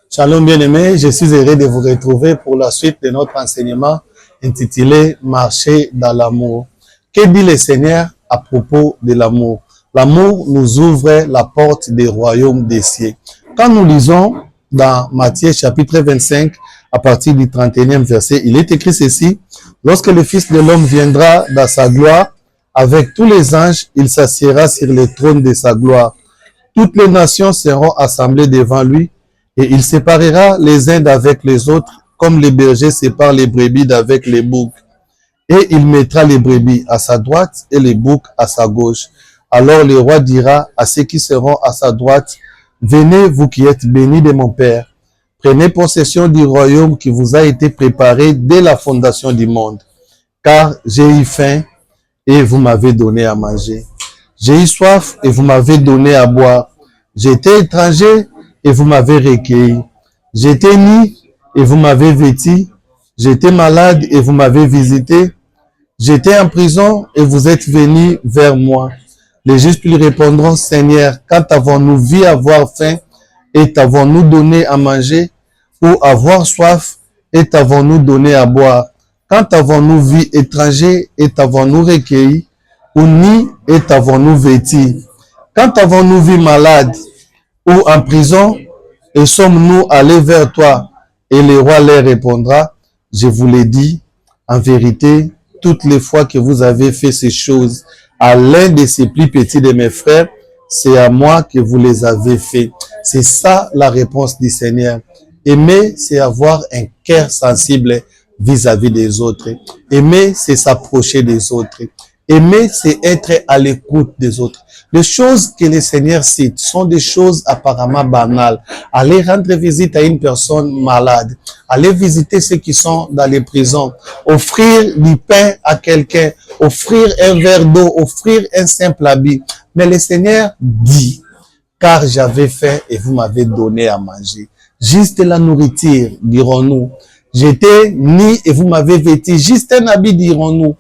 Shalom bien-aimés, je suis heureux de vous retrouver pour la suite de notre enseignement intitulé « Marcher dans l'amour ». Que dit le Seigneur à propos de l'amour? L'amour nous ouvre la porte des royaumes des cieux. Quand nous lisons dans Matthieu chapitre 25, à partir du 31e verset, il est écrit ceci: « Lorsque le Fils de l'homme viendra dans sa gloire, avec tous les anges, il s'assiera sur le trône de sa gloire. Toutes les nations seront assemblées devant lui, et il séparera les uns d'avec les autres, comme les bergers séparent les brebis d'avec les boucs. Et il mettra les brebis à sa droite et les boucs à sa gauche. Alors le roi dira à ceux qui seront à sa droite: Venez, vous qui êtes bénis de mon Père, prenez possession du royaume qui vous a été préparé dès la fondation du monde. Car j'ai eu faim et vous m'avez donné à manger. J'ai eu soif et vous m'avez donné à boire. J'étais étranger et vous m'avez recueilli. J'étais nu et vous m'avez vêtu. J'étais malade et vous m'avez visité. J'étais en prison et vous êtes venus vers moi. Les justes lui répondront: Seigneur, quand avons-nous vu avoir faim et t'avons-nous donné à manger, ou avoir soif et t'avons-nous donné à boire? Quand avons-nous vu étranger et t'avons-nous recueilli, ou nu et t'avons-nous vêtu? Quand avons-nous vu malade ou en prison et sommes-nous allés vers toi? Et le roi leur répondra: Je vous l'ai dit, en vérité, toutes les fois que vous avez fait ces choses à l'un de ces plus petits de mes frères, c'est à moi que vous les avez fait. C'est ça la réponse du Seigneur. Aimer, c'est avoir un cœur sensible vis-à-vis des autres. Aimer, c'est s'approcher des autres. Aimer, c'est être à l'écoute des autres. Les choses que le Seigneur cite sont des choses apparemment banales. Aller rendre visite à une personne malade, aller visiter ceux qui sont dans les prisons, offrir du pain à quelqu'un, offrir un verre d'eau, offrir un simple habit. Mais le Seigneur dit: car j'avais faim et vous m'avez donné à manger. Juste la nourriture, dirons-nous. J'étais nu et vous m'avez vêtu. Juste un habit, dirons-nous.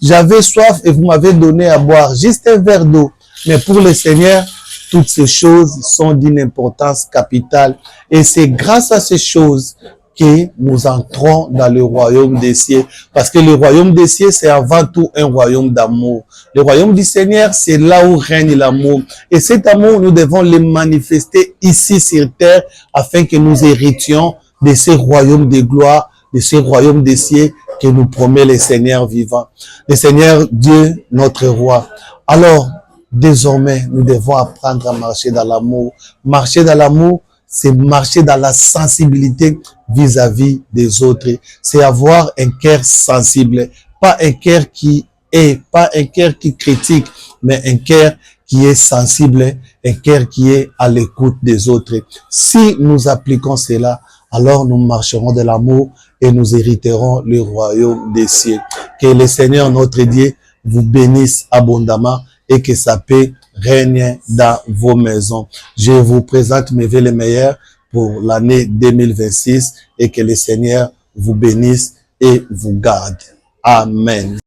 J'avais soif et vous m'avez donné à boire. Juste un verre d'eau. Mais pour le Seigneur, toutes ces choses sont d'une importance capitale. Et c'est grâce à ces choses que nous entrons dans le royaume des cieux. Parce que le royaume des cieux, c'est avant tout un royaume d'amour. Le royaume du Seigneur, c'est là où règne l'amour. Et cet amour, nous devons le manifester ici sur terre afin que nous héritions de ce royaume de gloire, de ce royaume des cieux que nous promet le Seigneur vivant. Le Seigneur Dieu, notre roi. Alors, désormais, nous devons apprendre à marcher dans l'amour. Marcher dans l'amour, c'est marcher dans la sensibilité vis-à-vis des autres. C'est avoir un cœur sensible. Pas un cœur qui est, pas un cœur qui critique, mais un cœur qui est sensible, un cœur qui est à l'écoute des autres. Si nous appliquons cela, alors nous marcherons de l'amour et nous hériterons le royaume des cieux. Que le Seigneur notre Dieu vous bénisse abondamment et que sa paix règne dans vos maisons. Je vous présente mes vœux les meilleurs pour l'année 2026 et que le Seigneur vous bénisse et vous garde. Amen.